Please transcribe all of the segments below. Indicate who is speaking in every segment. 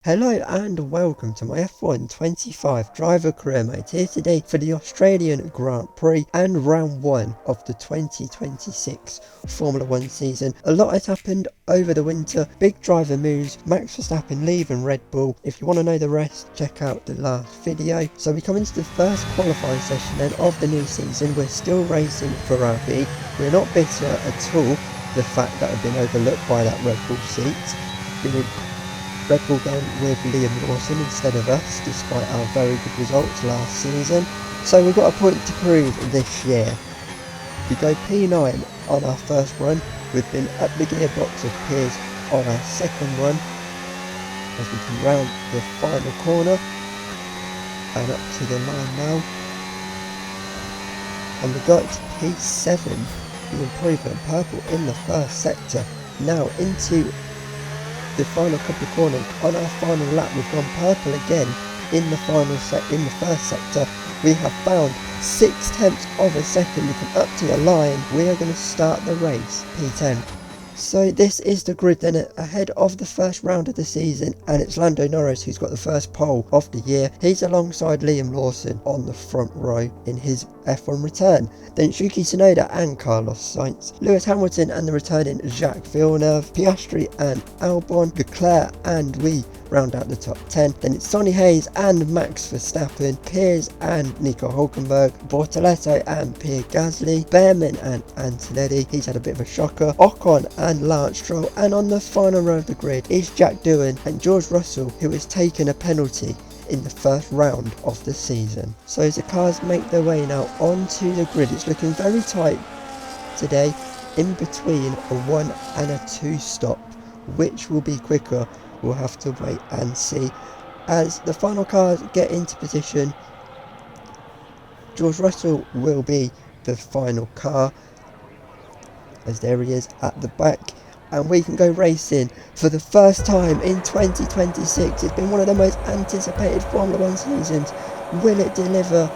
Speaker 1: Hello and welcome to my F1 25 driver career mode here today for the Australian Grand Prix and round 1 of the 2026 Formula 1 season. A lot has happened over the winter, big driver moves, Max Verstappen leaving Red Bull. If you want to know the rest, check out the last video. So we come into the first qualifying session then of the new season. We're still racing for RB. We're not bitter at all the fact that we've been overlooked by that Red Bull seat. Red Bull going with Liam Lawson instead of us, despite our very good results last season. So we've got a point to prove this year. We go P9 on our first run. We've been up the gearbox of Piers on our second run, as we come round the final corner and up to the line now. And we got to P7, the improvement purple in the first sector. Now into the final couple of corners. On our final lap we've gone purple again in the first sector. We have found 0.6 of a second. We come up to the line. We are going to start the race P10. So this is the grid then ahead of the first round of the season, and it's Lando Norris who's got the first pole of the year. He's alongside Liam Lawson on the front row in his F1 return. Then Yuki Tsunoda and Carlos Sainz, Lewis Hamilton and the returning Jacques Villeneuve, Piastri and Albon, Leclerc, and we round out the top 10. Then it's Sonny Hayes and Max Verstappen, Piers and Nico Hulkenberg, Bortoleto and Pierre Gasly, Behrman and Antonetti, he's had a bit of a shocker, Ocon and Lance Stroll, and on the final row of the grid is Jack Doohan and George Russell, who has taken a penalty in the first round of the season. So as the cars make their way now onto the grid, it's looking very tight today, in between a 1 and a 2 stop. Which will be quicker, we'll have to wait and see. As the final cars get into position, George Russell will be the final car, as there he is at the back, and we can go racing for the first time in 2026. It's been one of the most anticipated Formula 1 seasons. Will it deliver?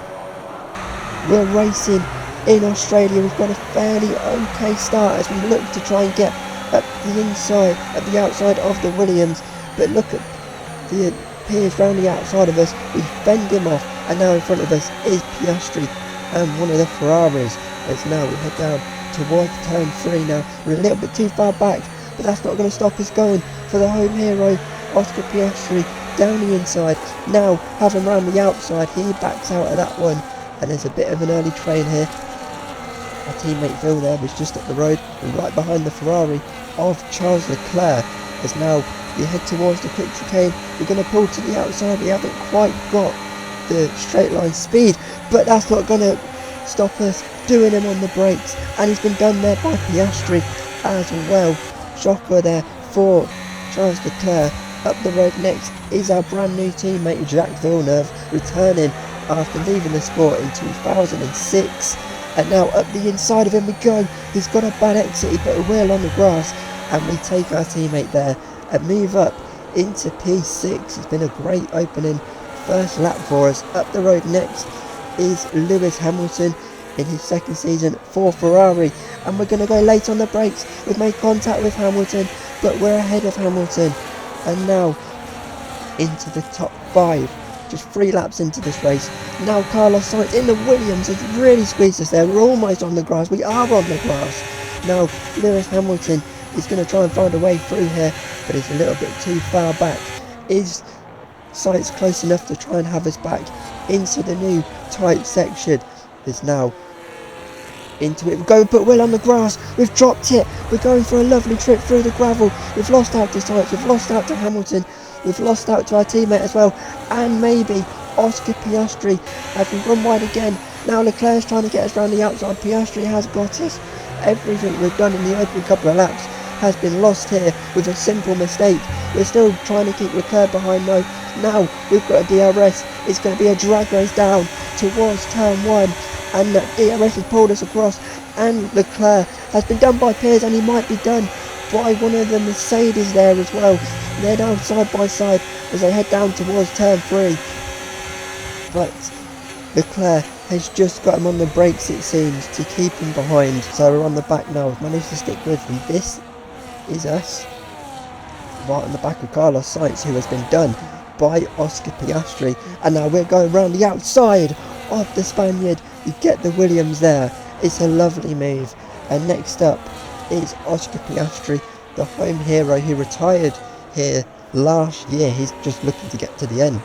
Speaker 1: We're racing in Australia. We've got a fairly okay start as we look to try and get up the outside of the Williams, but look at the Piers round the outside of us. We fend him off, and now in front of us is Piastri and one of the Ferraris. As now we head down towards turn 3 now. We're a little bit too far back, but that's not going to stop us going for the home hero, Oscar Piastri, down the inside. Now have him round the outside. He backs out of that one, and there's a bit of an early train here. Our teammate Villeneuve is just up the road, and right behind the Ferrari of Charles Leclerc. As now we head towards the quick chicane, we're going to pull to the outside. We haven't quite got the straight line speed, but that's not going to stop us doing him on the brakes, and he's been done there by Piastri as well. Shocker there for Charles Leclerc. Up the road next is our brand new teammate Jacques Villeneuve, returning after leaving the sport in 2006. And now up the inside of him we go. He's got a bad exit, he put a wheel on the grass, and we take our teammate there and move up into P6. It's been a great opening first lap for us. Up the road next is Lewis Hamilton in his second season for Ferrari, and we're going to go late on the brakes. We've made contact with Hamilton, but we're ahead of Hamilton, and now into the top 5. Just 3 laps into this race. Now Carlos Sainz in the Williams has really squeezed us there. We're almost on the grass. We are on the grass. Now Lewis Hamilton is going to try and find a way through here, but he's a little bit too far back. Is Sainz close enough to try and have us back into the new tight section? Is now into it. We're going to put Will on the grass. We've dropped it. We're going for a lovely trip through the gravel. We've lost out to Sainz. We've lost out to Hamilton. We've lost out to our teammate as well, and maybe Oscar Piastri as we run wide again. Now Leclerc's trying to get us around the outside. Piastri has got us. Everything we've done in the opening couple of laps has been lost here with a simple mistake. We're still trying to keep Leclerc behind though. Now we've got a DRS. It's going to be a drag race down towards turn 1, and DRS has pulled us across, and Leclerc has been done by Piers, and he might be done by one of the Mercedes there as well. They're now side by side as they head down towards turn 3, but Leclerc has just got him on the brakes, it seems, to keep him behind. So we're on the back now. We've managed to stick with them. This is us. right on the back of Carlos Sainz, who has been done by Oscar Piastri. And now we're going round the outside of the Spaniard. You get the Williams there. It's a lovely move. And next up is Oscar Piastri, the home hero who retired here last year. He's just looking to get to the end.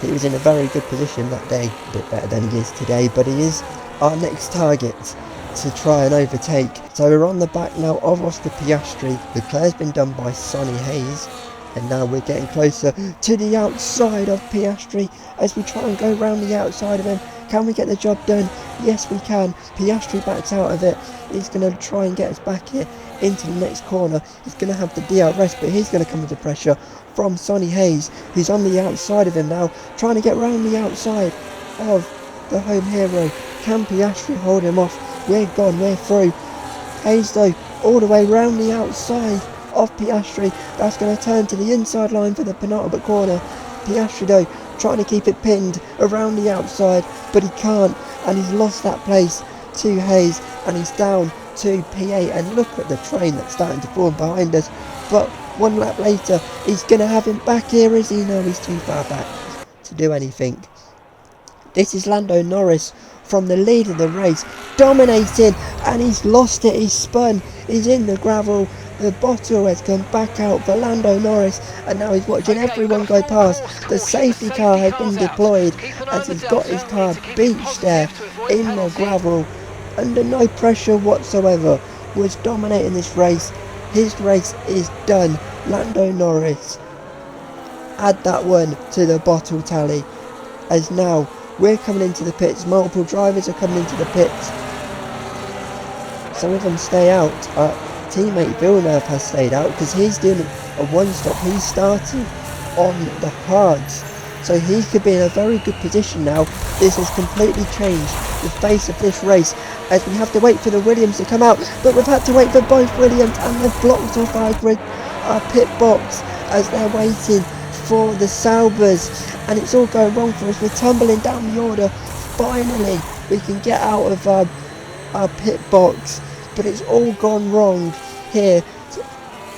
Speaker 1: He was in a very good position that day, a bit better than he is today, but he is our next target to try and overtake. So we're on the back now of Oscar Piastri. Leclerc's been done by Sonny Hayes, and now we're getting closer to the outside of Piastri as we try and go round the outside of him. Can we get the job done? Yes, we can. Piastri backs out of it. He's going to try and get us back here into the next corner. He's going to have the DRS, but he's going to come under pressure from Sonny Hayes, who's on the outside of him now, trying to get round the outside of the home hero. Can Piastri hold him off? We're gone, we're through. Hayes though, all the way round the outside of Piastri. That's going to turn to the inside line for the penultimate corner. Piastri though, trying to keep it pinned around the outside, but he can't, and he's lost that place to Hayes, and he's down to P8. And look at the train that's starting to form behind us. But one lap later, he's going to have him back here, is he? No, he's too far back to do anything. This is Lando Norris from the lead of the race, dominating, and he's lost it. He's spun, he's in the gravel. The bottle has come back out for Lando Norris, and now he's watching everyone go past. The safety car has been deployed as he's got his car beached there in the gravel, under no pressure whatsoever, was dominating this race. His race is done. Lando Norris, add that one to the bottle tally, as now we're coming into the pits. Multiple drivers are coming into the pits. Some of them stay out. Teammate Villeneuve has stayed out because he's doing a one-stop. He's starting on the hards, so he could be in a very good position now. This has completely changed the face of this race, as we have to wait for the Williams to come out, but we've had to wait for both Williams, and they've blocked off our pit box as they're waiting for the Saubers, and it's all going wrong for us. We're tumbling down the order. Finally we can get out of our pit box, but it's all gone wrong here.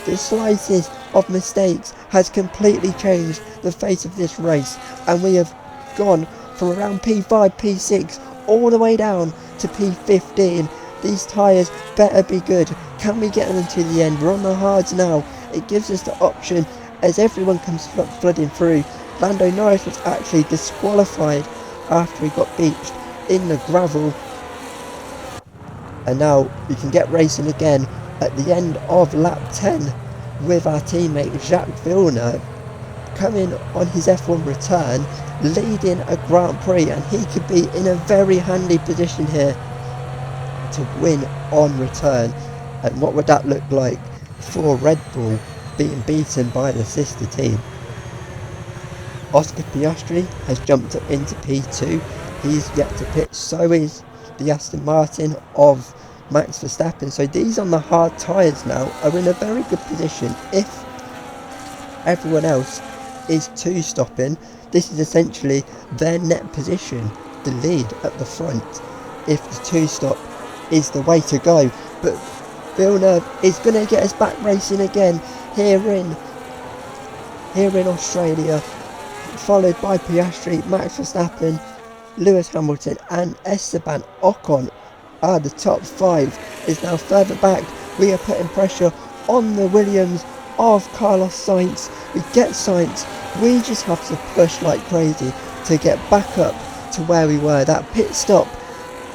Speaker 1: The slightest of mistakes has completely changed the face of this race, and we have gone from around P5, P6 all the way down to P15. These tyres better be good. Can we get them to the end? We're on the hards now. It gives us the option as everyone comes flooding through. Lando Norris was actually disqualified after he got beached in the gravel, and now we can get racing again at the end of lap 10 with our teammate Jacques Villeneuve coming on his F1 return, leading a Grand Prix, and he could be in a very handy position here to win on return. And what would that look like for Red Bull being beaten by the sister team? Oscar Piastri has jumped up into P2. He's yet to pit, so is the Aston Martin of Max Verstappen. So these on the hard tyres now are in a very good position. If everyone else is two-stopping, this is essentially their net position, the lead at the front, if the two-stop is the way to go. But Villeneuve is going to get us back racing again here in Australia, followed by Piastri, Max Verstappen, Lewis Hamilton and Esteban Ocon are the top five. Is now further back. We are putting pressure on the Williams of Carlos Sainz. We get Sainz. We just have to push like crazy to get back up to where we were. That pit stop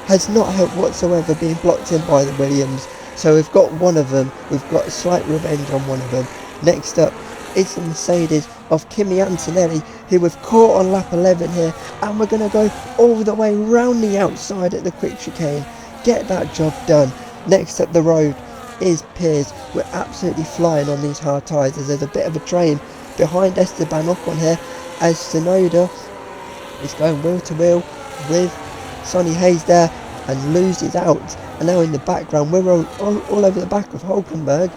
Speaker 1: has not helped whatsoever, being blocked in by the Williams. So we've got one of them. We've got a slight revenge on one of them. Next up is the Mercedes of Kimi Antonelli, who we've caught on lap 11 here, and we're going to go all the way round the outside at the quick chicane, get that job done. Next up the road is Piers. We're absolutely flying on these hard tyres, as there's a bit of a train behind Esteban Ocon here, as Tsunoda is going wheel to wheel with Sonny Hayes there and loses out. And now in the background we're all over the back of Hulkenberg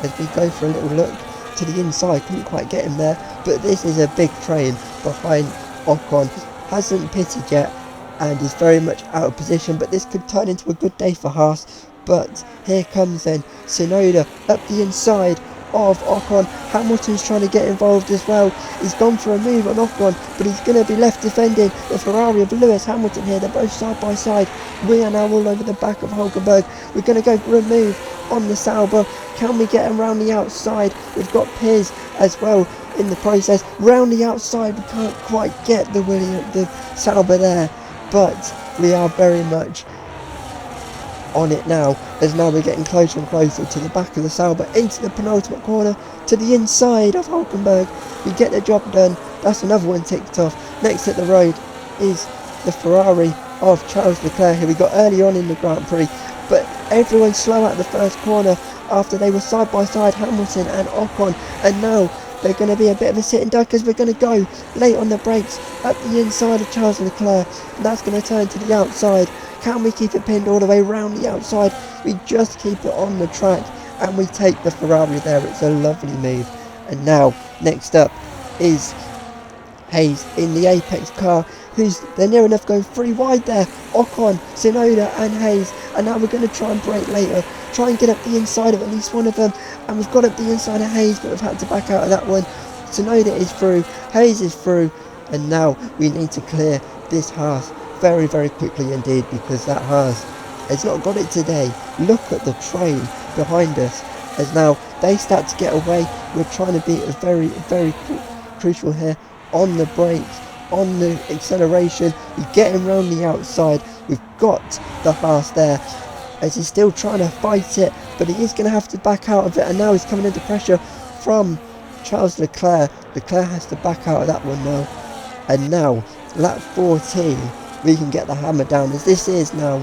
Speaker 1: as we go for a little look to the inside. Couldn't quite get him there, but this is a big train behind Ocon. Hasn't pitted yet and is very much out of position, but this could turn into a good day for Haas. But here comes then Tsunoda up the inside of Ocon. Hamilton's trying to get involved as well. He's gone for a move on Ocon, but he's going to be left defending the Ferrari of Lewis Hamilton here. They're both side by side. We are now all over the back of Hulkenberg. We're going to go for a move on the Sauber. Can we get him around the outside? We've got Piers as well in the process. Round the outside, we can't quite get the Sauber there, but we are very much on it now, as now we're getting closer and closer to the back of the Sauber, into the penultimate corner, to the inside of Hulkenberg. We get the job done. That's another one ticked off. Next at the road is the Ferrari of Charles Leclerc, who we got early on in the Grand Prix, but everyone's slow at the first corner after they were side by side, Hamilton and Ocon, and now they're going to be a bit of a sitting duck as we're going to go late on the brakes up the inside of Charles Leclerc, and that's going to turn to the outside. Can we keep it pinned all the way around the outside? We just keep it on the track and we take the Ferrari there. It's a lovely move. And now, next up is Hayes in the Apex car, they're near enough going 3 wide there. Ocon, Tsunoda and Hayes. And now we're going to try and brake later. Try and get up the inside of at least one of them. And we've got up the inside of Hayes, but we've had to back out of that one. Tsunoda is through. Hayes is through. And now we need to clear this Haas very, very quickly indeed, because that Haas has not got it today. Look at the train behind us as now they start to get away. We're trying to be very, very crucial here on the brakes, on the acceleration. We're getting around the outside. We've got the Haas there as he's still trying to fight it, but he is going to have to back out of it, and now he's coming into pressure from Charles Leclerc. Leclerc has to back out of that one now, and now lap 14 we can get the hammer down, as this is now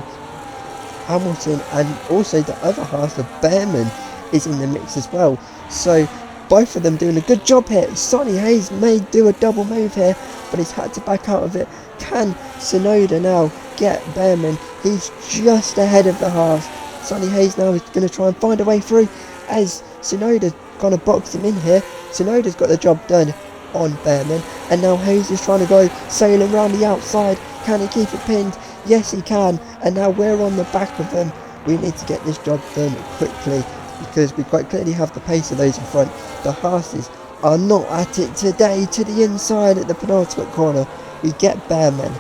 Speaker 1: Hamilton and also the other half of Behrman is in the mix as well. So both of them doing a good job here. Sonny Hayes may do a double move here, but he's had to back out of it. Can Tsunoda now get Behrman? He's just ahead of the half. Sonny Hayes now is going to try and find a way through as Tsunoda's going to box him in here. Tsunoda's got the job done on Behrman, and now Hayes is trying to go sailing around the outside. Can he keep it pinned? Yes, he can. And now we're on the back of them. We need to get this job done quickly because we quite clearly have the pace of those in front. The Haas's are not at it today. To the inside at the penultimate corner, we get Behrman,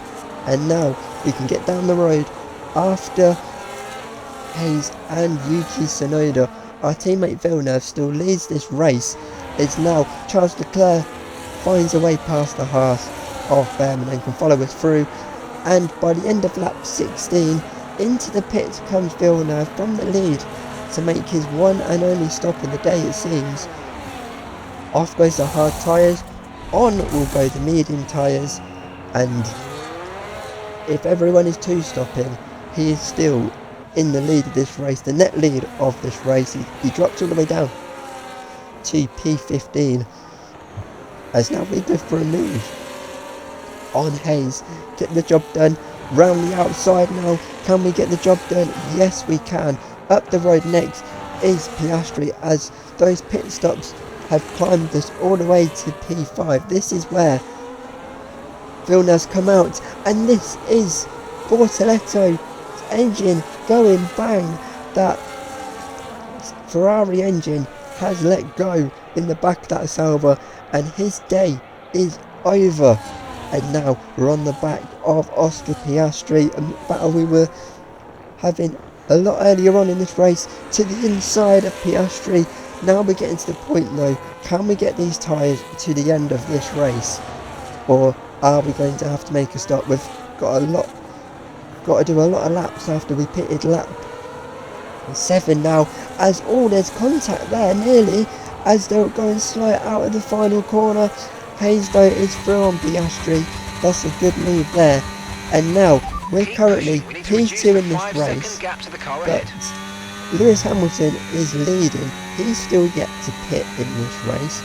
Speaker 1: and now we can get down the road after Hayes and Yuki Tsunoda. Our teammate Villeneuve still leads this race. It's now Charles Leclerc finds a way past the Haas of Behrman and can follow us through. And by the end of lap 16, into the pits comes Villeneuve from the lead to make his one and only stop in the day, it seems. Off goes the hard tyres, on will go the medium tyres, and if everyone is two-stopping, he is still in the lead of this race, the net lead of this race. He drops all the way down to P15, as now we go for a move on Hayes. Get the job done round the outside now. Can we get the job done? Yes, we can. Up the road next is Piastri, as those pit stops have climbed us all the way to P5. This is where Villeneuve's come out, and this is Bortoletto's engine going bang. That Ferrari engine has let go in the back of that Sauber, and his day is over. And now we're on the back of Oscar Piastri, a battle we were having a lot earlier on in this race, to the inside of Piastri. Now we're getting to the point though, can we get these tyres to the end of this race, or are we going to have to make a stop? We've got to do a lot of laps after we pitted lap 7 now, as there's contact there nearly as they're going slight out of the final corner. Hayes though is through on Piastri. That's a good move there. And now we're currently P2 in this race, but Lewis Hamilton is leading. He's still yet to pit in this race.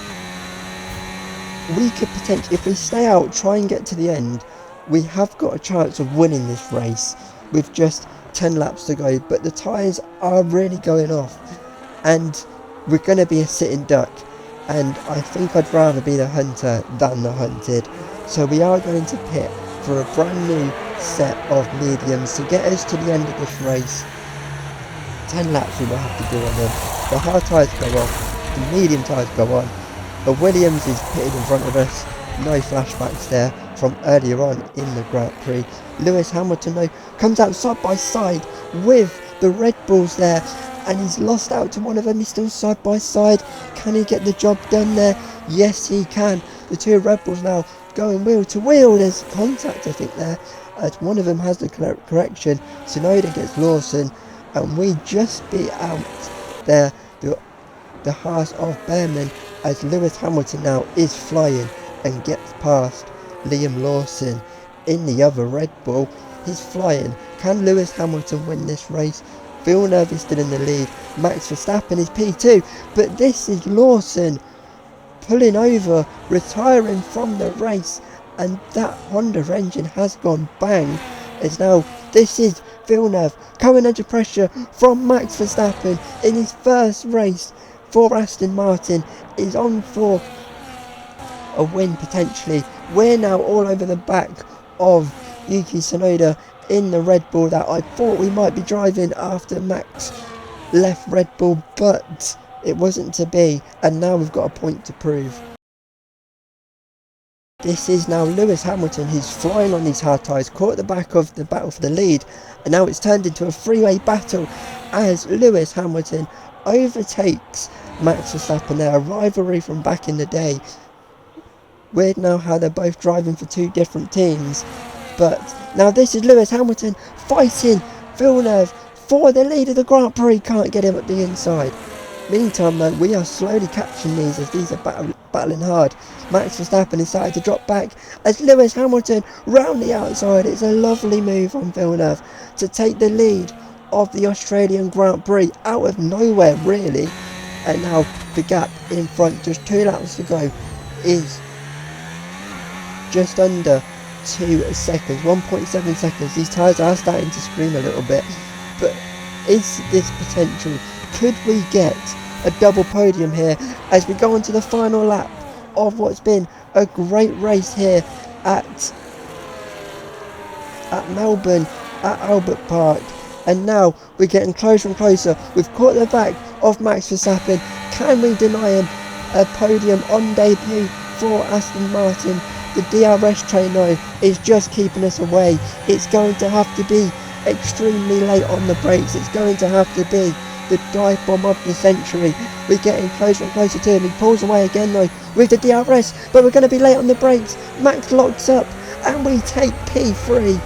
Speaker 1: We could potentially, if we stay out, try and get to the end. We have got a chance of winning this race with just 10 laps to go, but the tyres are really going off and we're going to be a sitting duck. And I think I'd rather be the hunter than the hunted. So we are going to pit for a brand new set of mediums to get us to the end of this race. 10 laps we will have to do on them. The hard tyres go off the medium tyres go on. But Williams is pitted in front of us. No flashbacks there from earlier on in the Grand Prix. Lewis Hamilton though comes out side by side with the Red Bulls there, and he's lost out to one of them. He's still side by side. Can he get the job done there? Yes, he can. The two Red Bulls now going wheel to wheel. There's contact, I think, there, as one of them has the correction. Tsunoda gets Lawson, and we just beat out there the Haas of Behrman, as Lewis Hamilton now is flying and gets past Liam Lawson in the other Red Bull. He's flying. Can Lewis Hamilton win this race? Villeneuve is still in the lead. Max Verstappen is P2, but this is Lawson pulling over, retiring from the race, and that Honda engine has gone bang. As now this is Villeneuve coming under pressure from Max Verstappen in his first race for Aston Martin. Is on for a win potentially. We're now all over the back of Yuki Tsunoda in the Red Bull that I thought we might be driving after Max left Red Bull, but it wasn't to be, and now we've got a point to prove. This is now Lewis Hamilton, who's flying on these hard tyres, caught at the back of the battle for the lead, and now it's turned into a three-way battle as Lewis Hamilton overtakes Max Verstappen there, a rivalry from back in the day. Weird now how they're both driving for two different teams, but now this is Lewis Hamilton fighting Villeneuve for the lead of the Grand Prix. Can't get him at the inside. Meantime though, we are slowly catching these as these are battling hard. Max Verstappen is starting to drop back as Lewis Hamilton round the outside. It's a lovely move on Villeneuve to take the lead of the Australian Grand Prix out of nowhere really. And now the gap in front, just 2 laps to go, is just under 2 seconds, 1.7 seconds. These tyres are starting to scream a little bit, but is this potential? Could we get a double podium here as we go on to the final lap of what's been a great race here at Melbourne, at Albert Park? And now we're getting closer and closer. We've caught the back of Max Verstappen. Can we deny him a podium on debut for Aston Martin? The DRS train though is just keeping us away. It's going to have to be extremely late on the brakes. It's going to have to be the dive bomb of the century. We're getting closer and closer to him. He pulls away again though with the DRS, but we're going to be late on the brakes. Max locks up and we take P3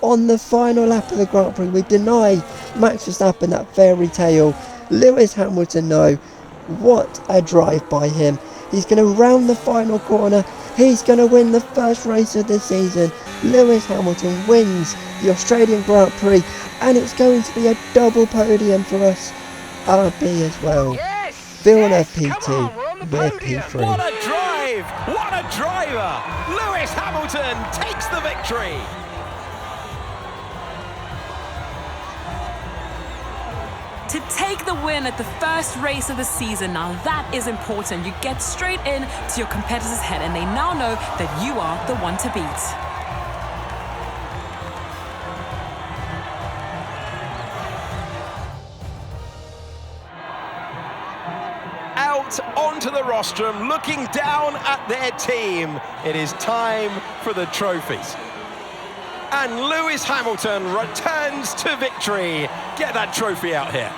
Speaker 1: on the final lap of the Grand Prix. We deny Max Verstappen that fairy tale. Lewis Hamilton though, what a drive by him. He's going to round the final corner. He's going to win the first race of the season. Lewis Hamilton wins the Australian Grand Prix, and it's going to be a double podium for us. RB as well.
Speaker 2: Yes,
Speaker 1: Villeneuve
Speaker 2: yes,
Speaker 1: P2, we're P3.
Speaker 2: What a drive! What a driver! Lewis Hamilton takes the victory!
Speaker 3: To take the win at the first race of the season, now that is important. You get straight in to your competitor's head and they now know that you are the one to beat.
Speaker 2: Out onto the rostrum, looking down at their team. It is time for the trophies. And Lewis Hamilton returns to victory. Get that trophy out here.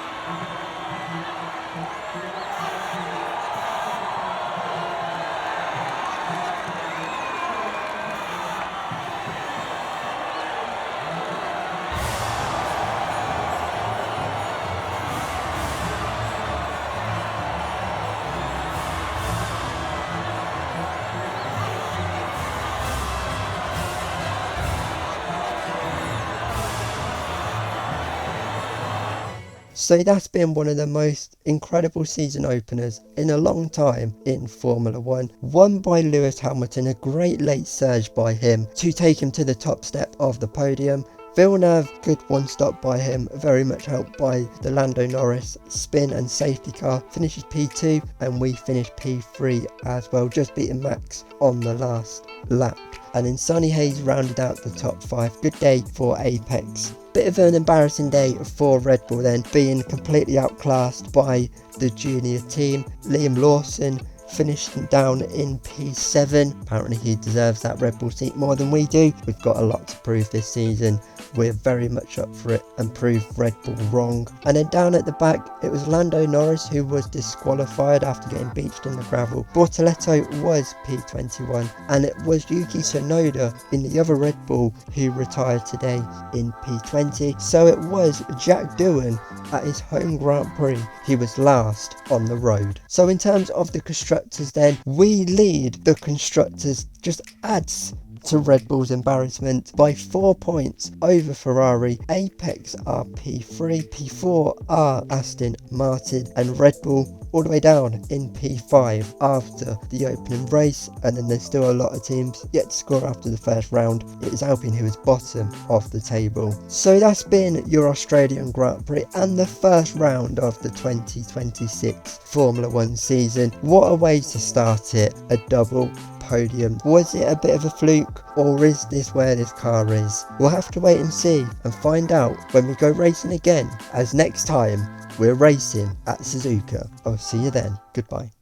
Speaker 1: So that's been one of the most incredible season openers in a long time in Formula 1. Won by Lewis Hamilton, a great late surge by him to take him to the top step of the podium. Villeneuve, good one stop by him, very much helped by the Lando Norris spin and safety car, finishes P2 and we finish P3 as well, just beating Max on the last lap. and then Sonny Hayes rounded out the top 5. Good day for Apex. Bit of an embarrassing day for Red Bull then, being completely outclassed by the junior team. Liam Lawson finished down in P7. Apparently he deserves that Red Bull seat more than we do. We've got a lot to prove this season. We're very much up for it and prove Red Bull wrong. And then down at the back, it was Lando Norris who was disqualified after getting beached in the gravel. Bortoletto was P21, and it was Yuki Tsunoda in the other Red Bull who retired today in P20. So it was Jack Doohan at his home Grand Prix. He was last on the road. So in terms of the constructors then, we lead the constructors, just adds to Red Bull's embarrassment by 4 points over Ferrari. Apex are P3, P4 are Aston Martin, and Red Bull all the way down in P5 after the opening race. And then there's still a lot of teams yet to score after the first round. It is Alpine who is bottom of the table. So that's been your Australian Grand Prix and the first round of the 2026 Formula 1 season. What a way to start it, a double podium. Was it a bit of a fluke, or is this where this car is? We'll have to wait and see and find out when we go racing again, as next time we're racing at Suzuka. I'll see you then. Goodbye.